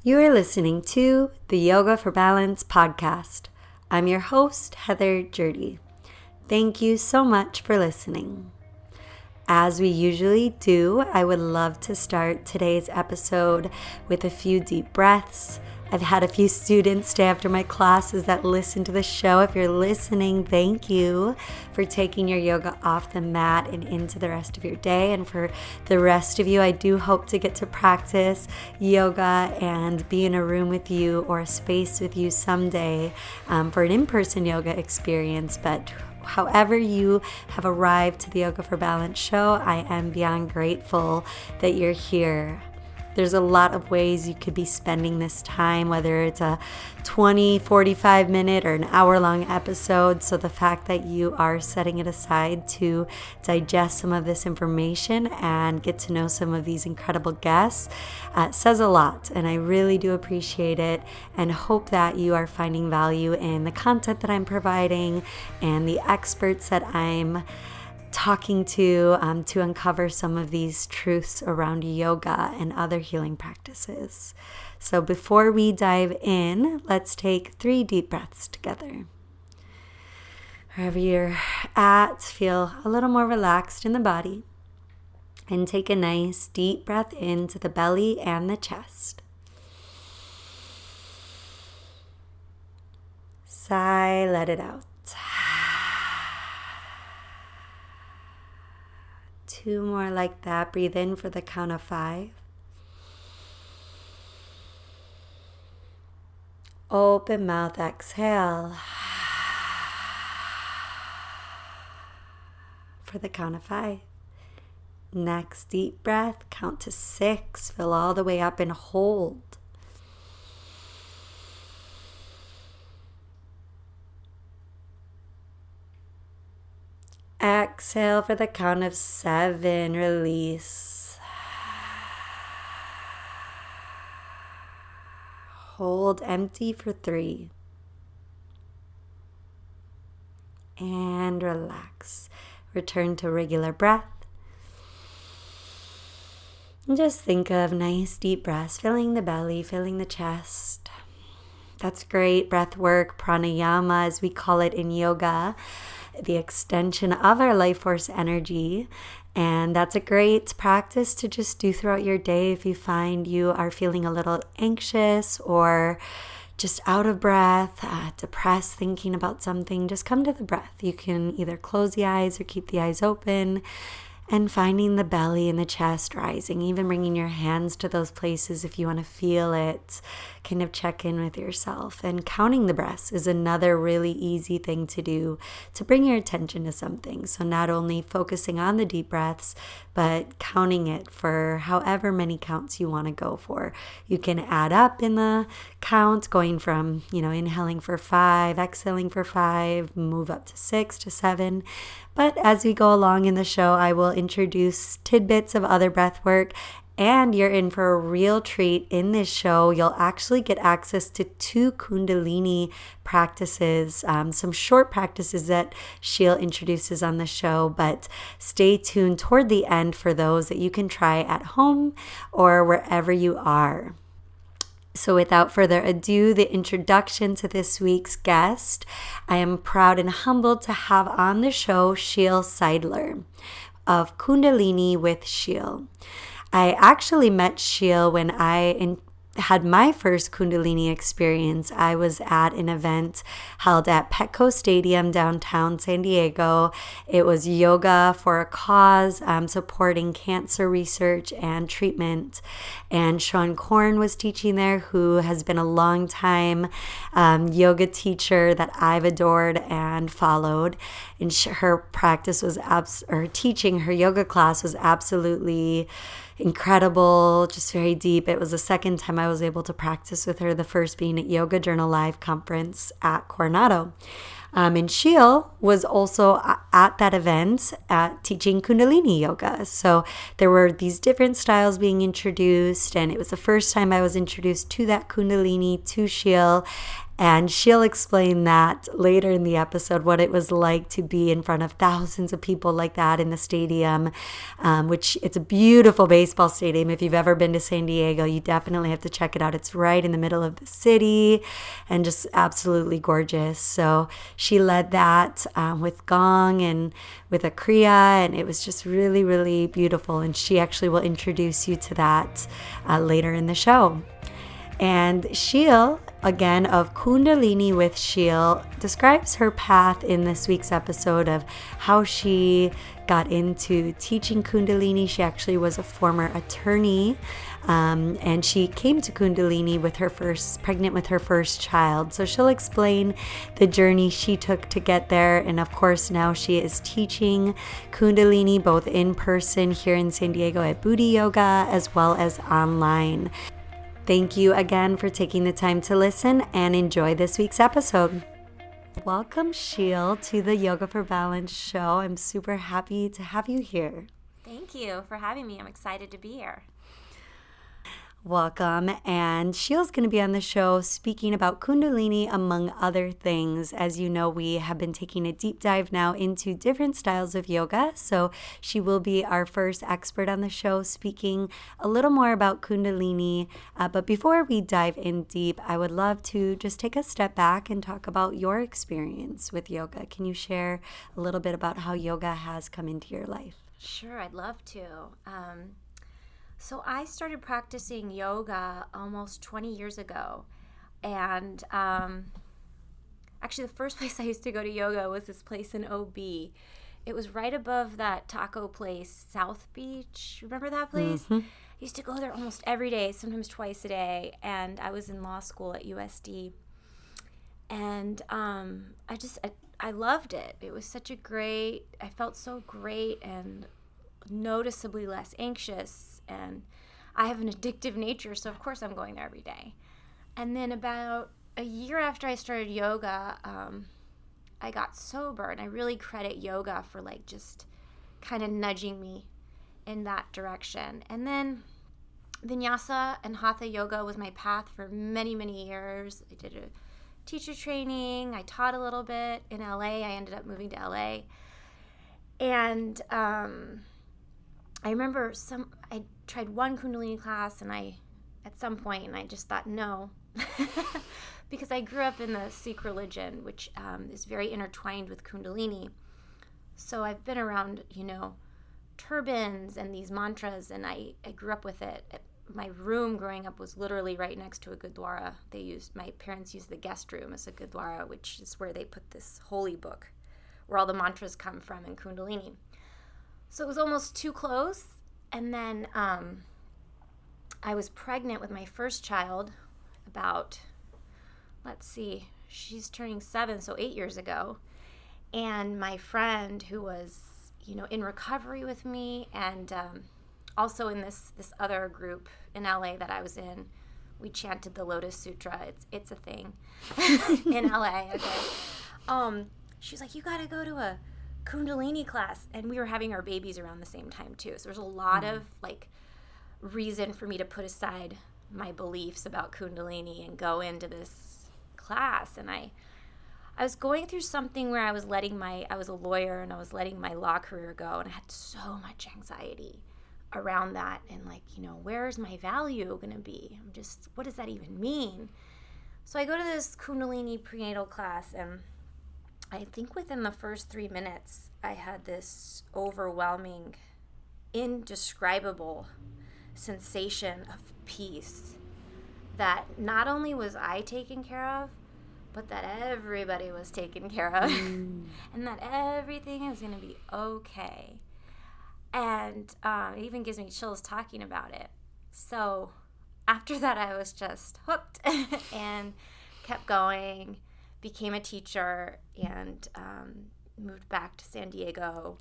You are listening to the Yoga for Balance podcast. I'm your host, Heather Jurdy. Thank you so much for listening. As we usually do, I would love to start today's episode with a few deep breaths. I've had a few students stay after my classes that listen to the show. If you're listening, thank you for taking your yoga off the mat and into the rest of your day. And for the rest of you, I do hope to get to practice yoga and be in a room with you or a space with you someday for an in-person yoga experience. But however you have arrived to the Yoga for Balance show, I am beyond grateful that you're here. There's a lot of ways you could be spending this time, whether it's a 20, 45 minute or an hour-long episode. So the fact that you are setting it aside to digest some of this information and get to know some of these incredible guests says a lot. And I really do appreciate it and hope that you are finding value in the content that I'm providing and the experts that I'm talking to uncover some of these truths around yoga and other healing practices. So before we dive in, let's take 3 deep breaths together. Wherever you're at, feel a little more relaxed in the body and take a nice deep breath into the belly and the chest. Sigh, let it out. 2 more like that. Breathe in for the count of 5. Open mouth, exhale. For the count of 5. Next deep breath, count to 6. Fill all the way up and hold. Exhale for the count of 7. Release. Hold empty for 3. And relax. Return to regular breath. And just think of nice deep breaths, filling the belly, filling the chest. That's great breath work, pranayama as we call it in yoga. The extension of our life force energy. And that's a great practice to just do throughout your day if you find you are feeling a little anxious or just out of breath, depressed, thinking about something. Just come to the breath. You can either close the eyes or keep the eyes open. And finding the belly and the chest rising, even bringing your hands to those places if you want to feel it, kind of check in with yourself. And counting the breaths is another really easy thing to do to bring your attention to something. So not only focusing on the deep breaths, but counting it for however many counts you want to go for. You can add up in the count, going from, inhaling for 5, exhaling for 5, move up to 6 to 7. But as we go along in the show, I will introduce tidbits of other breath work, and you're in for a real treat in this show. You'll actually get access to 2 Kundalini practices, some short practices that Sheel introduces on the show, but stay tuned toward the end for those that you can try at home or wherever you are. So without further ado, the introduction to this week's guest. I am proud and humbled to have on the show Sheel Seidler of Kundalini with Sheel. I actually met Sheel when I had my first Kundalini experience. I was at an event held at Petco Stadium downtown San Diego. It was yoga for a cause, supporting cancer research and treatment. And Sean Korn was teaching there, who has been a long time yoga teacher that I've adored and followed. And her practice was teaching her yoga class was absolutely incredible, just very deep. It was the second time I was able to practice with her, the first being at Yoga Journal Live conference at Coronado. And Sheel was also at that event teaching Kundalini yoga. So there were these different styles being introduced, and it was the first time I was introduced to that Kundalini, to Sheel. And she'll explain that later in the episode, what it was like to be in front of thousands of people like that in the stadium, which it's a beautiful baseball stadium. If you've ever been to San Diego, you definitely have to check it out. It's right in the middle of the city and just absolutely gorgeous. So she led that with gong and with a kriya, and it was just really, really beautiful. And she actually will introduce you to that later in the show. And Sheel, again, of Kundalini with Sheel, describes her path in this week's episode of how she got into teaching Kundalini. She actually was a former attorney, and she came to Kundalini pregnant with her first child. So she'll explain the journey she took to get there. And of course, now she is teaching Kundalini both in person here in San Diego at Booty Yoga as well as online. Thank you again for taking the time to listen and enjoy this week's episode. Welcome, Sheel, to the Yoga for Balance show. I'm super happy to have you here. Thank you for having me. I'm excited to be here. Welcome. And Sheel's going to be on the show speaking about Kundalini, among other things. As you know, we have been taking a deep dive now into different styles of yoga. So she will be our first expert on the show, speaking a little more about Kundalini. But before we dive in deep, I would love to just take a step back and talk about your experience with yoga. Can you share a little bit about how yoga has come into your life? Sure, I'd love to. So I started practicing yoga almost 20 years ago. And actually the first place I used to go to yoga was this place in OB. It was right above that taco place, South Beach. Remember that place? Mm-hmm. I used to go there almost every day, sometimes twice a day. And I was in law school at USD. And I loved it. It was I felt so great and noticeably less anxious. And I have an addictive nature, so of course I'm going there every day. And then about a year after I started yoga, I got sober, and I really credit yoga for just kind of nudging me in that direction. And then Vinyasa and Hatha yoga was my path for many, many years. I did a teacher training. I taught a little bit in LA. I ended up moving to LA. And I remember I tried one Kundalini class, and at some point I just thought no, because I grew up in the Sikh religion, which is very intertwined with Kundalini. So I've been around, turbans and these mantras, and I grew up with it. My room growing up was literally right next to a Gurdwara. My parents used the guest room as a Gurdwara, which is where they put this holy book, where all the mantras come from in Kundalini. So it was almost too close. And then I was pregnant with my first child about, she's turning 7, so 8 years ago. And my friend who was, in recovery with me and also in this other group in LA that I was in, we chanted the Lotus Sutra. It's a thing in LA. Okay. She was like, you got to go to a Kundalini class, and we were having our babies around the same time too, so there's a lot of reason for me to put aside my beliefs about Kundalini and go into this class. And I was going through something where I was a lawyer, and I was letting my law career go, and I had so much anxiety around that, and where's my value going to be? What does that even mean? So I go to this Kundalini prenatal class, and I think within the first 3 minutes, I had this overwhelming, indescribable sensation of peace that not only was I taken care of, but that everybody was taken care of, and that everything is going to be okay. And it even gives me chills talking about it. So after that, I was just hooked and kept going. Became a teacher, and moved back to San Diego.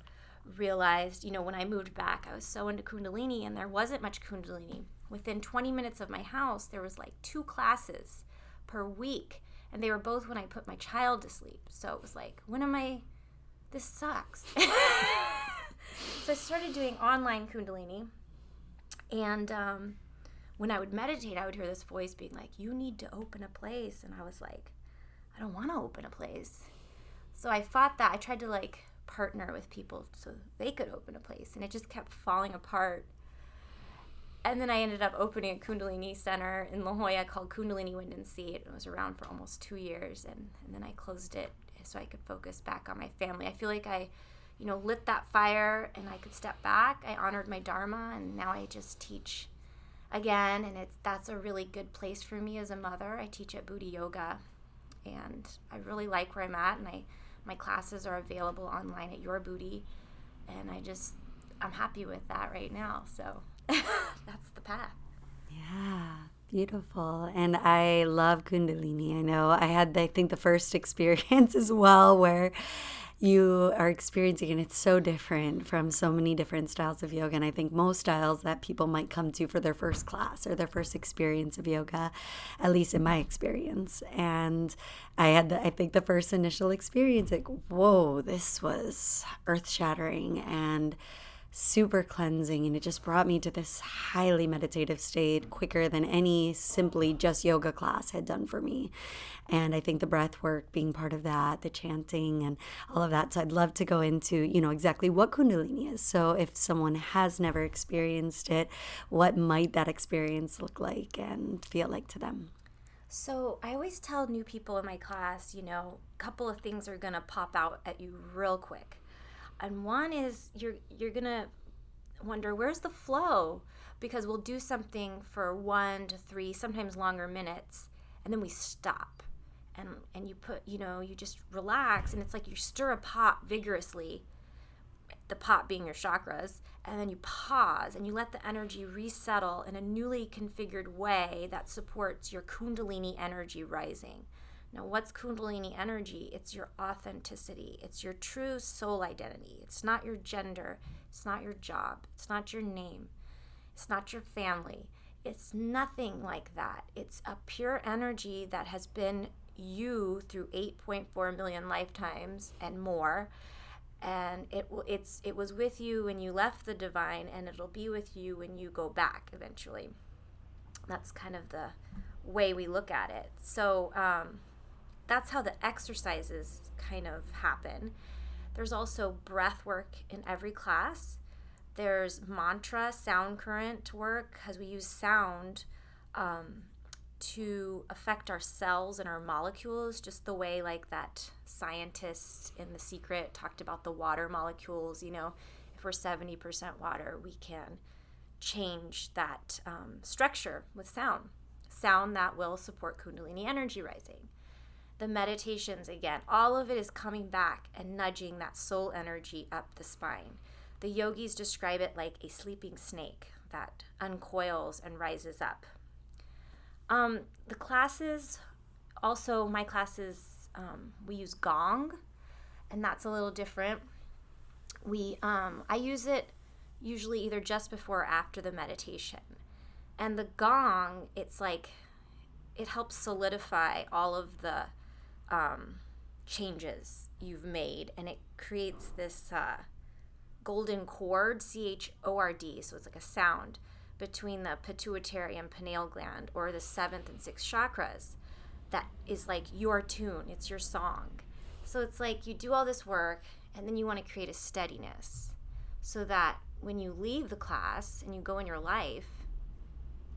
Realized, when I moved back, I was so into Kundalini, and there wasn't much Kundalini. Within 20 minutes of my house, there was 2 classes per week, and they were both when I put my child to sleep. So it was this sucks. So I started doing online Kundalini, and when I would meditate, I would hear this voice being like, you need to open a place. And I was like, I don't want to open a place. So I fought that. I tried to like partner with people so they could open a place, and it just kept falling apart. And then I ended up opening a Kundalini center in La Jolla called Kundalini Wind and Sea. It was around for almost 2 years, and then I closed it so I could focus back on my family. I feel like I, lit that fire and I could step back. I honored my Dharma, and now I just teach again, and that's a really good place for me as a mother. I teach at Buddha Yoga, and I really like where I'm at, and my classes are available online at Your Booty, and I'm happy with that right now. So that's the path. Yeah, beautiful. And I love Kundalini. I know I think the first experience as well where you are experiencing, and it's so different from so many different styles of yoga. And I think most styles that people might come to for their first class or their first experience of yoga, at least in my experience. And I had, I think, the first initial experience, like, whoa, this was earth shattering and super cleansing, and it just brought me to this highly meditative state quicker than any simply just yoga class had done for me. And I think the breath work being part of that, the chanting and all of that. So I'd love to go into, exactly what Kundalini is. So if someone has never experienced it, what might that experience look like and feel like to them? So I always tell new people in my class, a couple of things are going to pop out at you real quick. And one is you're going to wonder, where's the flow? Because we'll do something for 1 to 3, sometimes longer minutes, and then we stop. And you put, you just relax, and it's like you stir a pot vigorously, the pot being your chakras, and then you pause and you let the energy resettle in a newly configured way that supports your Kundalini energy rising. Now, what's Kundalini energy? It's your authenticity. It's your true soul identity. It's not your gender. It's not your job. It's not your name. It's not your family. It's nothing like that. It's a pure energy that has been you through 8.4 million lifetimes and more. And it was with you when you left the divine, and it'll be with you when you go back eventually. That's kind of the way we look at it. So, that's how the exercises kind of happen. There's also breath work in every class. There's mantra, sound current work, because we use sound to affect our cells and our molecules, just the way like that scientist in The Secret talked about the water molecules. If we're 70% water, we can change that structure with sound that will support Kundalini energy rising. The meditations, again, all of it is coming back and nudging that soul energy up the spine. The yogis describe it like a sleeping snake that uncoils and rises up. The classes, also my classes, we use gong, and that's a little different. I use it usually either just before or after the meditation. And the gong, it's like, it helps solidify all of the changes you've made, and it creates this golden chord, CHORD, so it's like a sound between the pituitary and pineal gland, or the 7th and 6th chakras, that is like your tune, it's your song. So it's like you do all this work, and then you want to create a steadiness so that when you leave the class and you go in your life,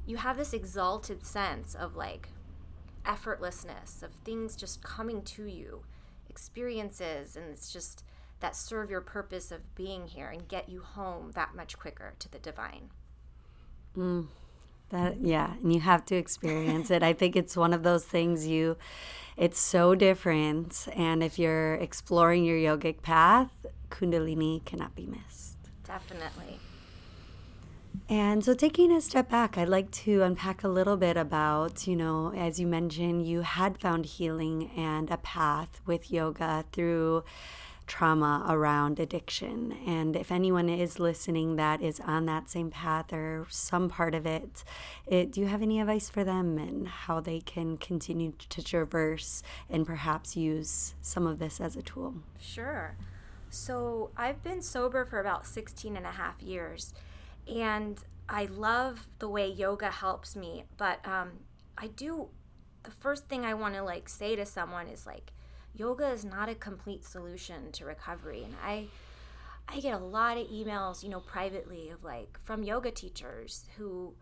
you have this exalted sense of like effortlessness, of things just coming to you, experiences, and it's just that serve your purpose of being here and get you home that much quicker to the divine. And you have to experience it. I think it's one of those things it's so different, and if you're exploring your yogic path, Kundalini cannot be missed. Definitely. And so taking a step back, I'd like to unpack a little bit about, as you mentioned, you had found healing and a path with yoga through trauma around addiction. And if anyone is listening that is on that same path or some part of it, do you have any advice for them and how they can continue to traverse and perhaps use some of this as a tool? Sure. So I've been sober for about 16 and a half years. And I love the way yoga helps me, but I do the first thing I want to like say to someone is like, yoga is not a complete solution to recovery. And I get a lot of emails, privately of like from yoga teachers who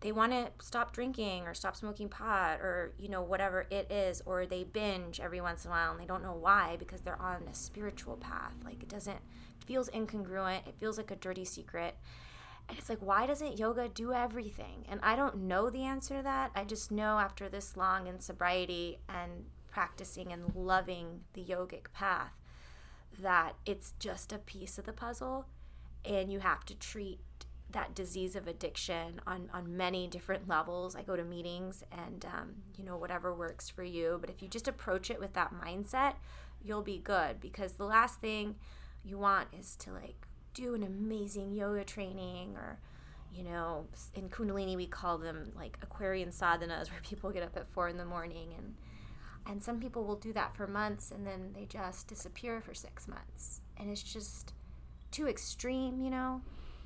they want to stop drinking or stop smoking pot or whatever it is, or they binge every once in a while and they don't know why, because they're on a spiritual path. Like it feels incongruent. It feels like a dirty secret. And it's like, why doesn't yoga do everything? And I don't know the answer to that. I just know after this long in sobriety and practicing and loving the yogic path that it's just a piece of the puzzle, and you have to treat that disease of addiction on many different levels. I go to meetings and, whatever works for you. But if you just approach it with that mindset, you'll be good, because the last thing you want is to like do an amazing yoga training, or in Kundalini we call them like Aquarian sadhanas, where people get up at 4 a.m. and some people will do that for months and then they just disappear for 6 months, and it's just too extreme.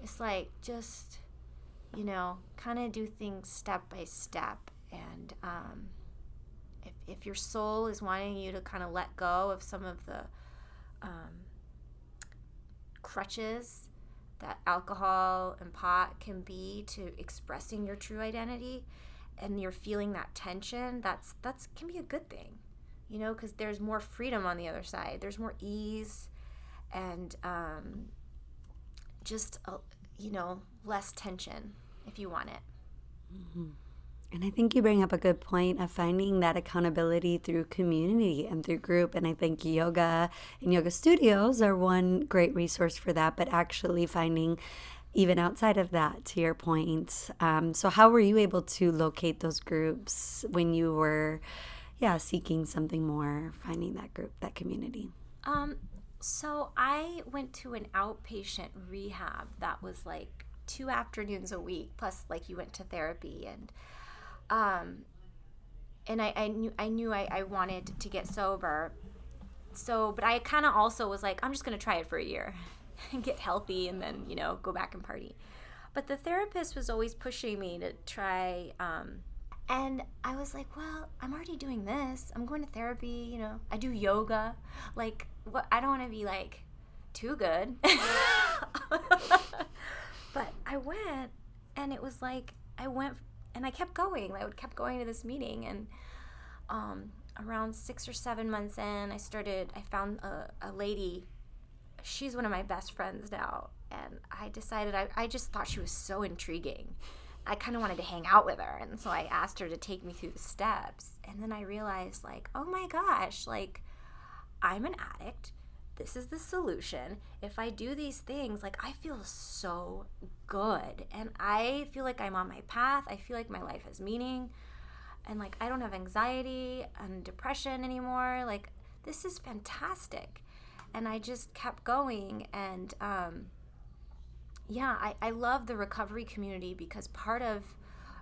It's like just kind of do things step by step. And if your soul is wanting you to kind of let go of some of the crutches that alcohol and pot can be to expressing your true identity, and you're feeling that tension, that's can be a good thing, because there's more freedom on the other side. There's more ease and just less tension if you want it. Mm-hmm. And I think you bring up a good point of finding that accountability through community and through group. And I think yoga and yoga studios are one great resource for that, but actually finding even outside of that, to your point. So how were you able to locate those groups when you were, seeking something more, finding that group, that community? So I went to an outpatient rehab that was like 2 afternoons a week, plus like you went to therapy, and I knew I wanted to get sober. So, but I kind of also was like, I'm just going to try it for a year and get healthy and then, go back and party. But the therapist was always pushing me to try, and I was like, well, I'm already doing this. I'm going to therapy, I do yoga. Like, what? I don't want to be like too good. But I went, and it was like, and I kept going. I kept going to this meeting, and around 6 or 7 months in, I found a lady. She's one of my best friends now, and I decided I just thought she was so intriguing. I kind of wanted to hang out with her, and so I asked her to take me through the steps, and then I realized, like, oh my gosh, like, I'm an addict. This is the solution. If I do these things, like, I feel so good, and I feel like I'm on my path. I feel like my life has meaning, and like I don't have anxiety and depression anymore. Like, this is fantastic. And I just kept going, and I love the recovery community, because part of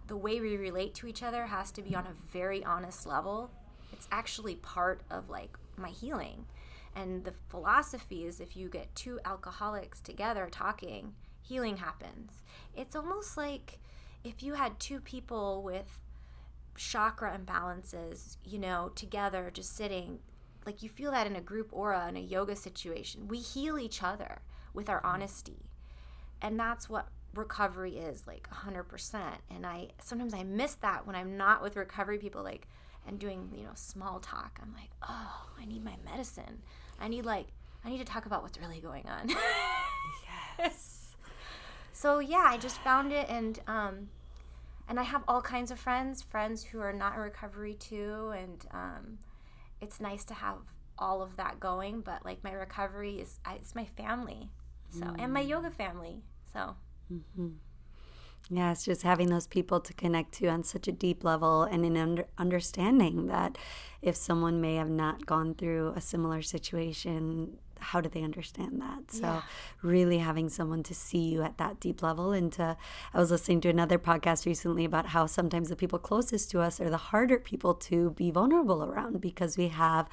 the way we relate to each other has to be on a very honest level. It's actually part of like my healing. And the philosophy is, if you get 2 alcoholics together talking, healing happens. It's almost like if you had 2 people with chakra imbalances, together just sitting, like you feel that in a group aura in a yoga situation. We heal each other with our honesty. And that's what recovery is, like 100%. And sometimes I miss that when I'm not with recovery people, like, and doing, small talk. I'm like, oh, I need my medicine. I need to talk about what's really going on. Yes. So I just found it, and I have all kinds of friends who are not in recovery too, and it's nice to have all of that going. But like my recovery it's my family, so and my yoga family. So. Mm-hmm. Yeah, it's just having those people to connect to on such a deep level, and in understanding that if someone may have not gone through a similar situation, how do they understand that? So really having someone to see you at that deep level. And I was listening to another podcast recently about how sometimes the people closest to us are the harder people to be vulnerable around, because we have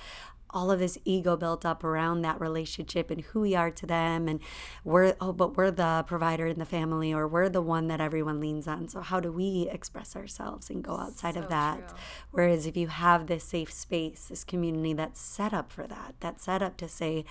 all of this ego built up around that relationship and who we are to them, and we're the provider in the family, or we're the one that everyone leans on. So how do we express ourselves and go outside of that? True. Whereas if you have this safe space, this community that's set up for that, that's set up to say,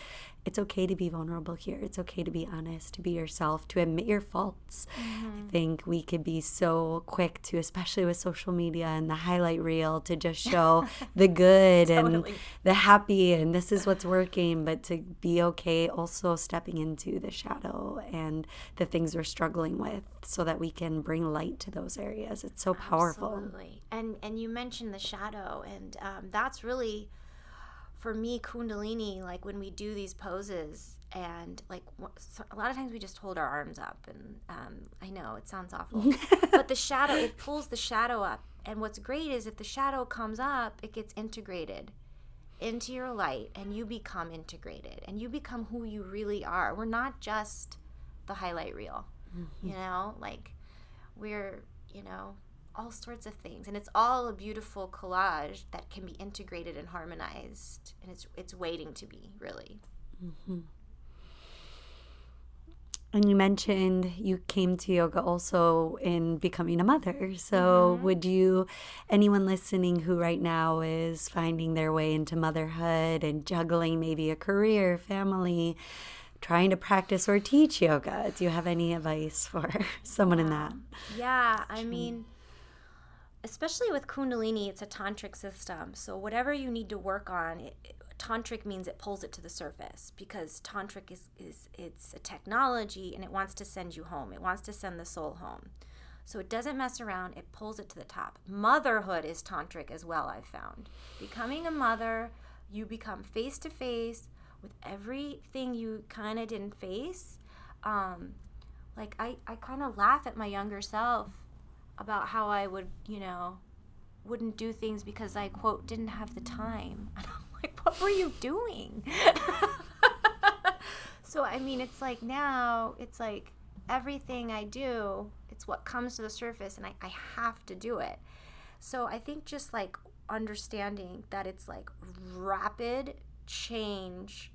it's okay to be vulnerable here. It's okay to be honest, to be yourself, to admit your faults. I think we could be so quick to, especially with social media and the highlight reel, to just show the good and the happy and this is what's working, but to be okay also stepping into the shadow and the things we're struggling with so that we can bring light to those areas. It's so powerful. Absolutely. And you mentioned the shadow, and that's really, for me, Kundalini, like when we do these poses, and like a lot of times we just hold our arms up, and I know it sounds awful, but the shadow, it pulls the shadow up. And what's great is if the shadow comes up, it gets integrated into your light, and you become integrated, and you become who you really are. We're not just the highlight reel, you know, like we're, you know, all sorts of things, and it's all a beautiful collage that can be integrated and harmonized, and it's waiting to be, really. And you mentioned you came to yoga also in becoming a mother. So would you, anyone listening who right now is finding their way into motherhood and juggling maybe a career, family, trying to practice or teach yoga, do you have any advice for someone in that? Yeah, I mean, especially with Kundalini, it's a tantric system. So whatever you need to work on, tantric means it pulls it to the surface, because tantric is it's a technology, and it wants to send you home. It wants to send the soul home. So it doesn't mess around. It pulls it to the top. Motherhood is tantric as well, I've found. Becoming a mother, you become face to face with everything you kind of didn't face. Like I kind of laugh at my younger self about how I would, you know, wouldn't do things because I, quote, didn't have the time. And I'm like, what were you doing? So, I mean, it's like now, it's like everything I do, it's what comes to the surface, and I have to do it. So I think just like understanding that it's like rapid change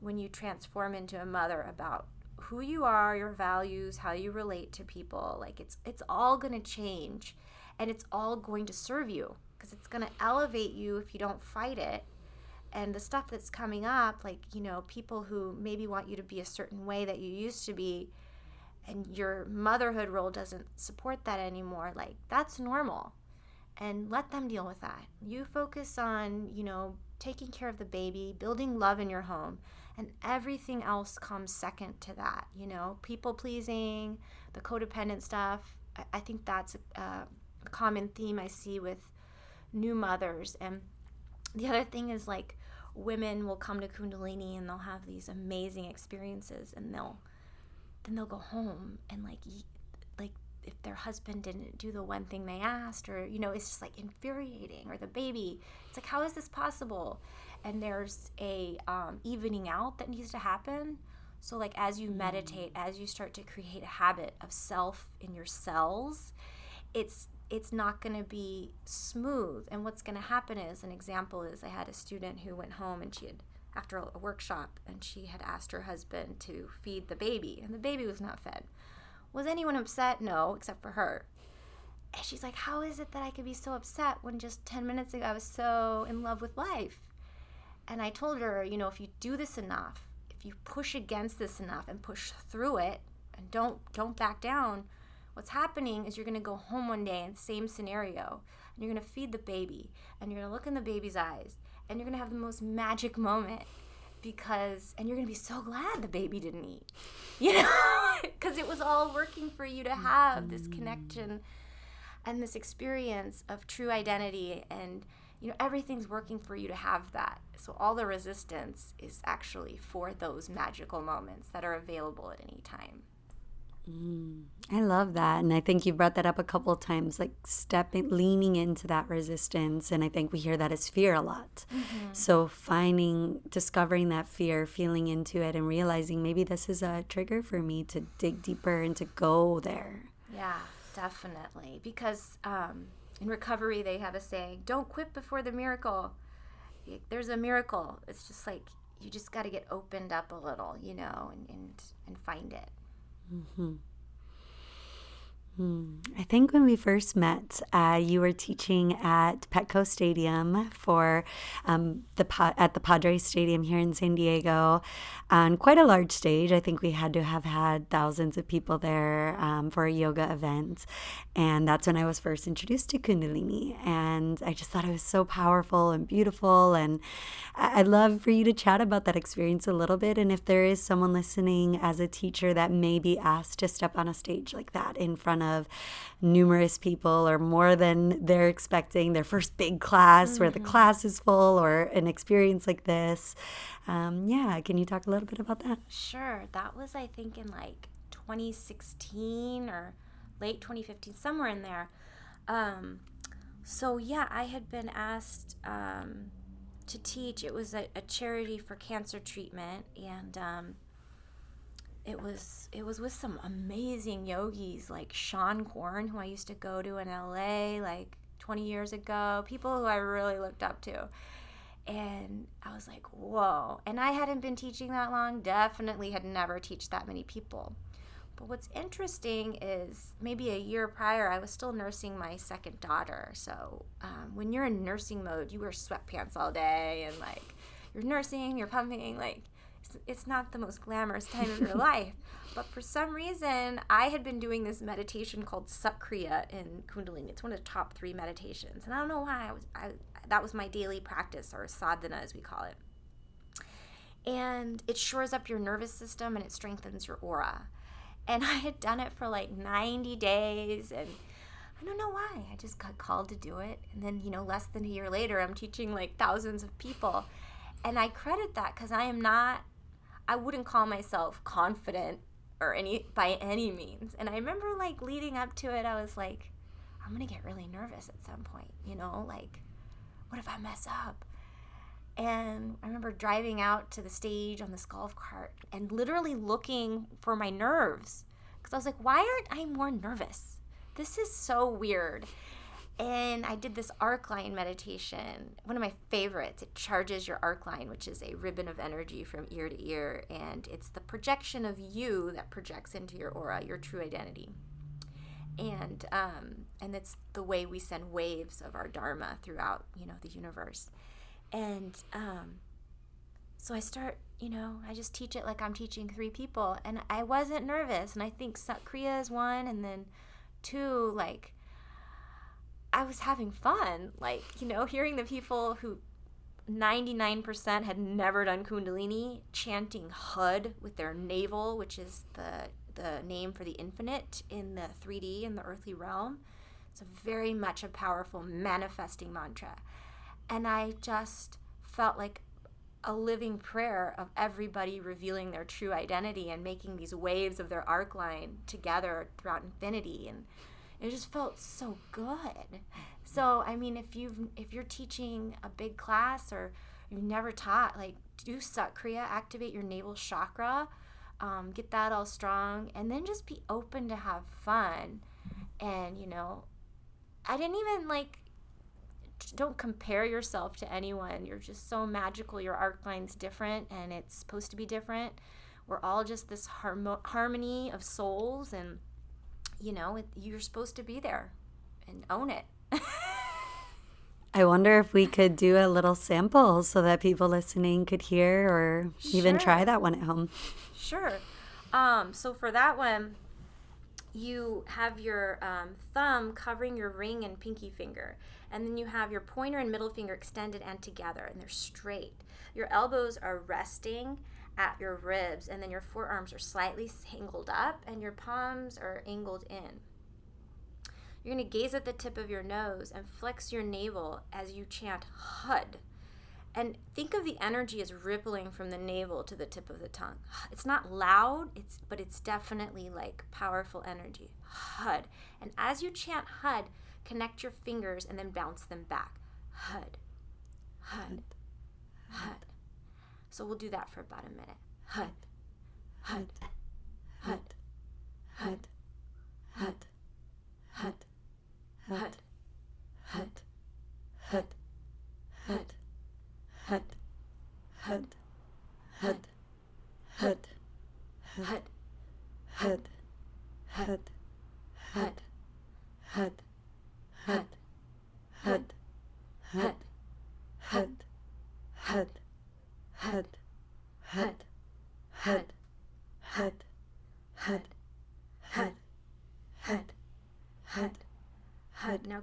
when you transform into a mother, about who you are, your values, how you relate to people. Like it's all going to change, and it's all going to serve you, because it's going to elevate you if you don't fight it. And the stuff that's coming up, like, you know, people who maybe want you to be a certain way that you used to be, and your motherhood role doesn't support that anymore, like that's normal, and let them deal with that. You focus on, you know, taking care of the baby, building love in your home, and everything else comes second to that. You know, people pleasing, the codependent stuff, I think that's a common theme I see with new mothers. And the other thing is, like, women will come to Kundalini and they'll have these amazing experiences, and then they'll go home and like if their husband didn't do the one thing they asked, or, you know, it's just like infuriating, or the baby, it's like, how is this possible? And there's a evening out that needs to happen. So like as you meditate, as you start to create a habit of self in your cells, it's not going to be smooth. And what's going to happen is, an example is, I had a student who went home, and she had, after a workshop, and she had asked her husband to feed the baby, and the baby was not fed. Was anyone upset? No, except for her. And she's like, how is it that I could be so upset when just 10 minutes ago I was so in love with life? And I told her, you know, if you do this enough, if you push against this enough and push through it, and don't back down, what's happening is you're going to go home one day in the same scenario, and you're going to feed the baby, and you're going to look in the baby's eyes, and you're going to have the most magic moment, and you're going to be so glad the baby didn't eat, you know, because it was all working for you to have this connection and this experience of true identity, and, you know, everything's working for you to have that. So all the resistance is actually for those magical moments that are available at any time. I love that. And I think you brought that up a couple of times, like leaning into that resistance. And I think we hear that as fear a lot. So discovering that fear, feeling into it, and realizing maybe this is a trigger for me to dig deeper and to go there. Yeah, definitely. Because in recovery, they have a saying, don't quit before the miracle. there's a miracle. It's just like you just got to get opened up a little, and find it. Mm-hmm. I think when we first met, you were teaching at Petco Stadium for at the Padres Stadium here in San Diego, on quite a large stage. I think we had to have had thousands of people there for a yoga event, and that's when I was first introduced to Kundalini. And I just thought it was so powerful and beautiful, and I'd love for you to chat about that experience a little bit. And if there is someone listening as a teacher that may be asked to step on a stage like that in front of numerous people, or more than they're expecting, their first big class where the class is full, or an experience like this. Can you talk a little bit about that? Sure. That was, I think, in like 2016 or late 2015, somewhere in there. I had been asked to teach. It was a charity for cancer treatment, and it was with some amazing yogis like Sean Korn, who I used to go to in LA like 20 years ago, people who I really looked up to. And I was like, whoa. And I hadn't been teaching that long, definitely had never taught that many people. But what's interesting is maybe a year prior, I was still nursing my second daughter. So when you're in nursing mode, you wear sweatpants all day, and like you're nursing, you're pumping, like it's not the most glamorous time of your life. But for some reason, I had been doing this meditation called Sakriya in Kundalini. It's one of the top 3 meditations. And I don't know why that was my daily practice, or sadhana as we call it. And it shores up your nervous system and it strengthens your aura. And I had done it for like 90 days, and I don't know why. I just got called to do it. And then, less than a year later, I'm teaching like thousands of people. And I credit that because I wouldn't call myself confident by any means. And I remember like leading up to it, I was like, I'm going to get really nervous at some point, like, what if I mess up? And I remember driving out to the stage on this golf cart and literally looking for my nerves, because I was like, why aren't I more nervous? This is so weird. And I did this arc line meditation, one of my favorites. It charges your arc line, which is a ribbon of energy from ear to ear, and it's the projection of you that projects into your aura, your true identity. And it's the way we send waves of our dharma throughout, the universe. And so I start, I just teach it like I'm teaching 3 people, and I wasn't nervous. And I think Kriya is 1, and then 2, like, I was having fun, like, hearing the people who 99% had never done Kundalini chanting HUD with their navel, which is the name for the infinite in the 3D, in the earthly realm. It's very much a powerful manifesting mantra. And I just felt like a living prayer of everybody revealing their true identity and making these waves of their arc line together throughout infinity. And it just felt so good. So, I mean, if you're teaching a big class, or you've never taught, like, do Sakriya, activate your navel chakra, get that all strong, and then just be open to have fun. And, I didn't even, like, don't compare yourself to anyone. You're just so magical. Your arc line's different, and it's supposed to be different. We're all just this harmony of souls, and you're supposed to be there and own it. I wonder if we could do a little sample so that people listening could hear, or even try that one at home. Sure. So for that one, you have your thumb covering your ring and pinky finger, and then you have your pointer and middle finger extended and together, and they're straight. Your elbows are resting at your ribs, and then your forearms are slightly angled up, and your palms are angled in. You're going to gaze at the tip of your nose and flex your navel as you chant HUD. And think of the energy as rippling from the navel to the tip of the tongue. It's not loud, but it's definitely like powerful energy. HUD. And as you chant HUD, connect your fingers and then bounce them back. HUD. HUD. HUD. So we'll do that for about a minute. HUD. HUD. HUD. HUD. HUD. HUD. HUD. HUD. HUD. HUD.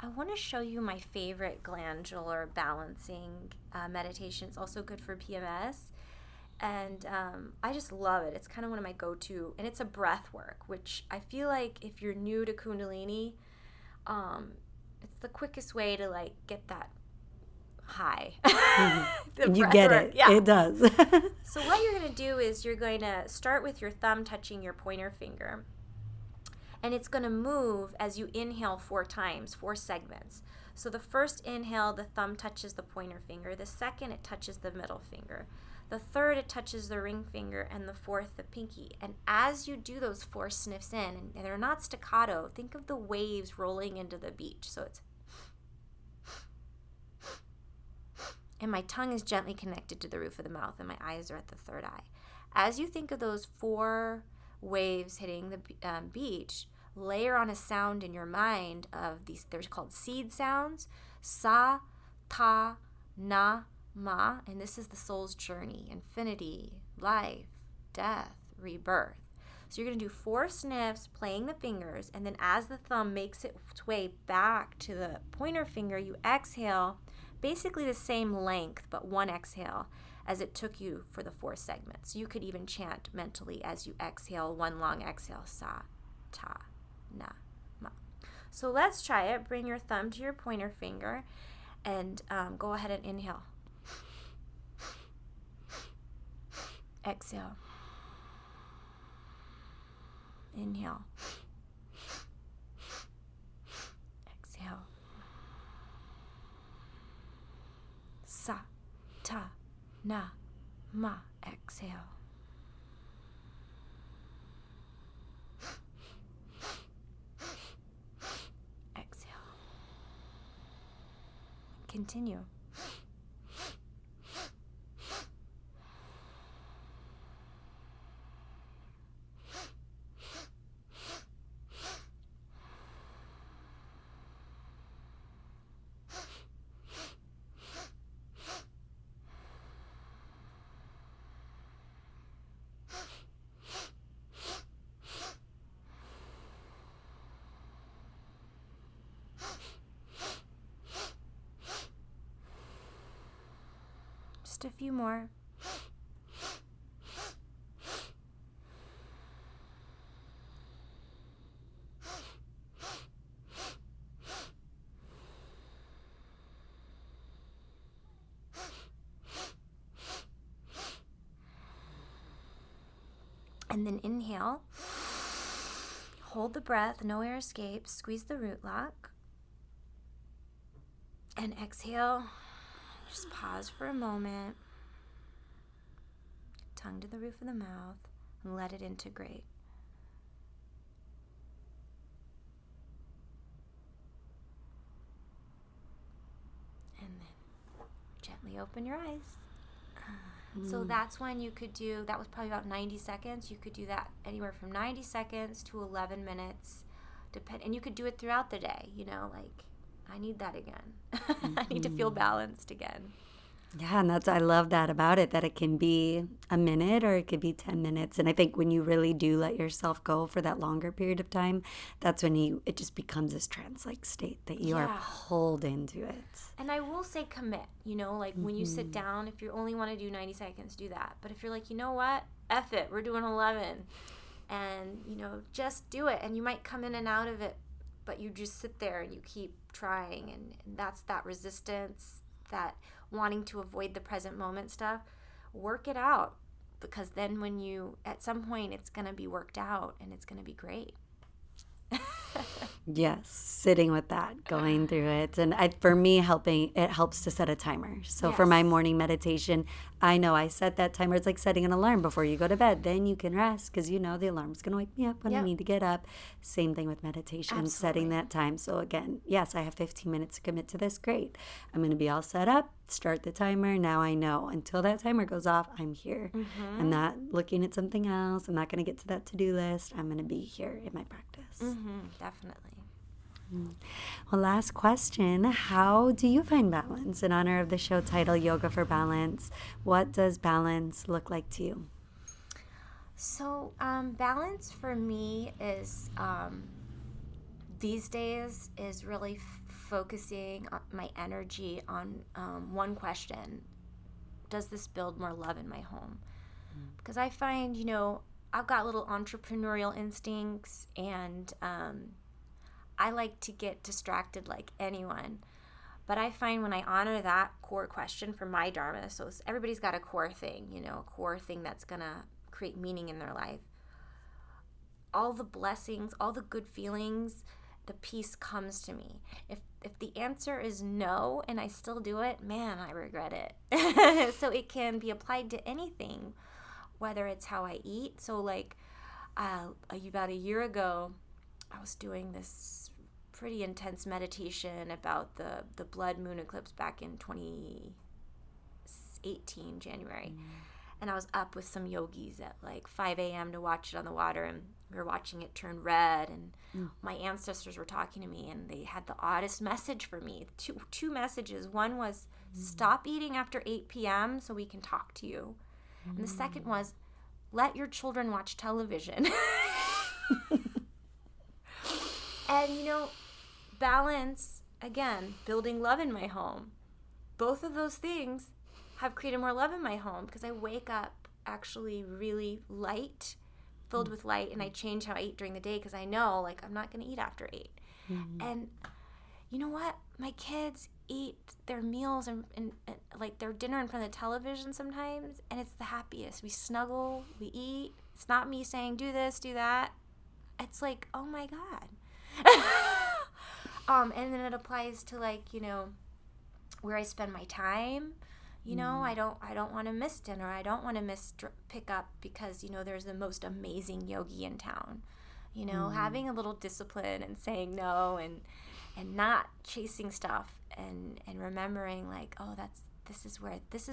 I want to show you my favorite glandular balancing meditation. It's also good for PMS. And I just love it. It's kind of one of my go-to, and it's a breath work, which I feel like if you're new to Kundalini, it's the quickest way to like get that high. You get it. Yeah. It does. So what you're going to do is you're going to start with your thumb touching your pointer finger, and it's going to move as you inhale 4 times, 4 segments. So the first inhale, the thumb touches the pointer finger. The second, it touches the middle finger. The third, it touches the ring finger, and the fourth, the pinky. And as you do those 4 sniffs in, and they're not staccato, think of the waves rolling into the beach. So it's, and my tongue is gently connected to the roof of the mouth, and my eyes are at the third eye. As you think of those 4 waves hitting the beach, layer on a sound in your mind of these, they're called seed sounds, sa, ta, na, ma, and this is the soul's journey, infinity, life, death, rebirth. So you're going to do 4 sniffs playing the fingers, and then as the thumb makes its way back to the pointer finger, you exhale basically the same length, but 1 exhale as it took you for the 4 segments. You could even chant mentally as you exhale, 1 long exhale, sa, ta, na, ma. So let's try it. Bring your thumb to your pointer finger and go ahead and inhale. Exhale. Inhale. Exhale. Sa, ta, na, ma. Exhale. Exhale. Continue. Just a few more. And then inhale. Hold the breath, no air escapes. Squeeze the root lock. And exhale. Just pause for a moment. Tongue to the roof of the mouth and let it integrate. And then gently open your eyes. So that's when you could do, that was probably about 90 seconds. You could do that anywhere from 90 seconds to 11 minutes. And you could do it throughout the day, you know, like, I need that again. I need to feel balanced again. Yeah, and I love that about it, that it can be a minute or it could be 10 minutes. And I think when you really do let yourself go for that longer period of time, that's when it just becomes this trance-like state that you are pulled into it. And I will say commit, you know, like when you sit down, if you only want to do 90 seconds, do that. But if you're like, you know what, F it, we're doing 11. And, you know, just do it. And you might come in and out of it, but you just sit there and you keep trying. And that's that resistance, that wanting to avoid the present moment stuff. Work it out, because then when you, at some point, it's going to be worked out and it's going to be great. Yes, sitting with that, going through it. And for me, it helps to set a timer. So for my morning meditation, I know I set that timer. It's like setting an alarm before you go to bed. Then you can rest because you know the alarm's going to wake me up when I need to get up. Same thing with meditation, setting that time. So again, yes, I have 15 minutes to commit to this. Great. I'm going to be all set up. Start the timer. Now I know until that timer goes off, I'm here. I'm not looking at something else. I'm not going to get to that to-do list. I'm going to be here in my practice. Definitely. Well, last question. How do you find balance? In honor of the show title, Yoga for Balance, what does balance look like to you? So balance for me is, these days, is really focusing my energy on one question. Does this build more love in my home? Because I find, I've got little entrepreneurial instincts, and I like to get distracted like anyone. But I find when I honor that core question for my Dharma, so everybody's got a core thing, a core thing that's going to create meaning in their life. All the blessings, all the good feelings, the peace comes to me. If the answer is no and I still do it, man, I regret it. So it can be applied to anything, whether it's how I eat. So like about a year ago, I was doing this pretty intense meditation about the blood moon eclipse back in 2018, January. And I was up with some yogis at like 5 a.m. to watch it on the water, and we were watching it turn red, and my ancestors were talking to me, and they had the oddest message for me. Two messages. One was, stop eating after 8 p.m. so we can talk to you. And the second was, let your children watch television. And, balance, again, building love in my home. Both of those things have created more love in my home, because I wake up actually really light, filled with light, and I change how I eat during the day, because I know, like, I'm not going to eat after 8. And you know what? My kids eat their meals and like their dinner in front of the television sometimes, and it's the happiest. We snuggle, we eat. It's not me saying, do this, do that. It's like, oh my God. And then it applies to, like, where I spend my time. I don't want to miss dinner. I don't want to miss pickup, because there's the most amazing yogi in town. Having a little discipline and saying no, and not chasing stuff, and remembering, like, oh, this is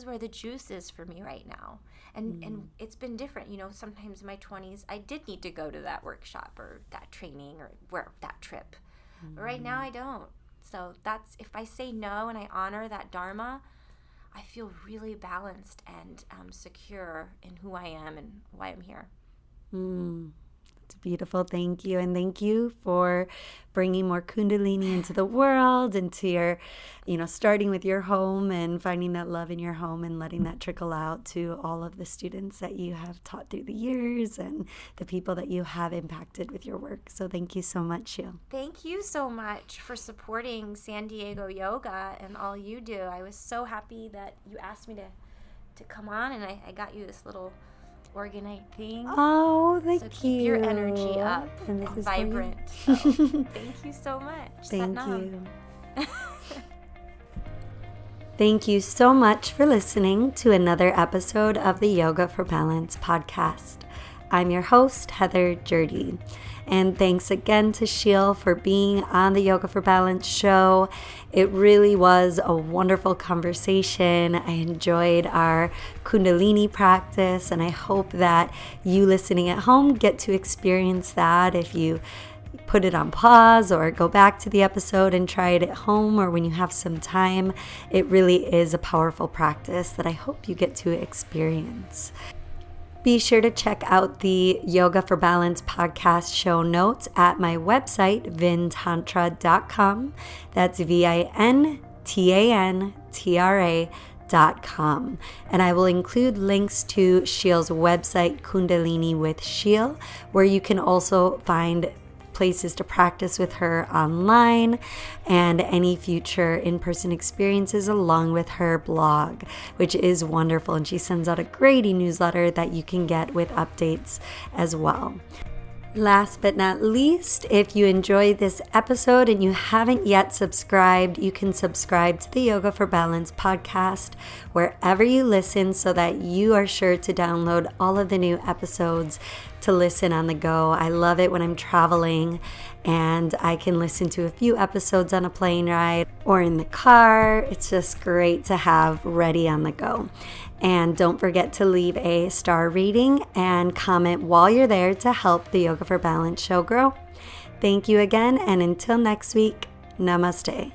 where the juice is for me right now. And it's been different. Sometimes in my 20s I did need to go to that workshop or that training or that trip. But right now I don't. So that's, if I say no and I honor that Dharma, I feel really balanced and secure in who I am and why I'm here. It's beautiful. Thank you. And thank you for bringing more Kundalini into the world, into your, starting with your home and finding that love in your home and letting that trickle out to all of the students that you have taught through the years and the people that you have impacted with your work. So thank you so much, Sheel. Thank you so much for supporting San Diego Yoga and all you do. I was so happy that you asked me to come on, and I got you this little organite thing. Oh, thank you. So keep your energy up and this is vibrant. So, thank you so much. Thank you. Thank you so much for listening to another episode of the Yoga for Balance podcast. I'm your host, Heather Jurdy. And thanks again to Sheel for being on the Yoga for Balance show. It really was a wonderful conversation. I enjoyed our Kundalini practice, and I hope that you listening at home get to experience that. If you put it on pause or go back to the episode and try it at home or when you have some time, it really is a powerful practice that I hope you get to experience. Be sure to check out the Yoga for Balance podcast show notes at my website, vintantra.com. That's vintantra.com. And I will include links to Sheel's website, Kundalini with Sheel, where you can also find places to practice with her online and any future in-person experiences, along with her blog, which is wonderful. And she sends out a great e-newsletter that you can get with updates as well. Last but not least, if you enjoyed this episode and you haven't yet subscribed, you can subscribe to the Yoga for Balance podcast wherever you listen, so that you are sure to download all of the new episodes to listen on the go. I love it when I'm traveling and I can listen to a few episodes on a plane ride or in the car. It's just great to have ready on the go. And don't forget to leave a star rating and comment while you're there to help the Yoga for Balance show grow. Thank you again, and until next week, namaste.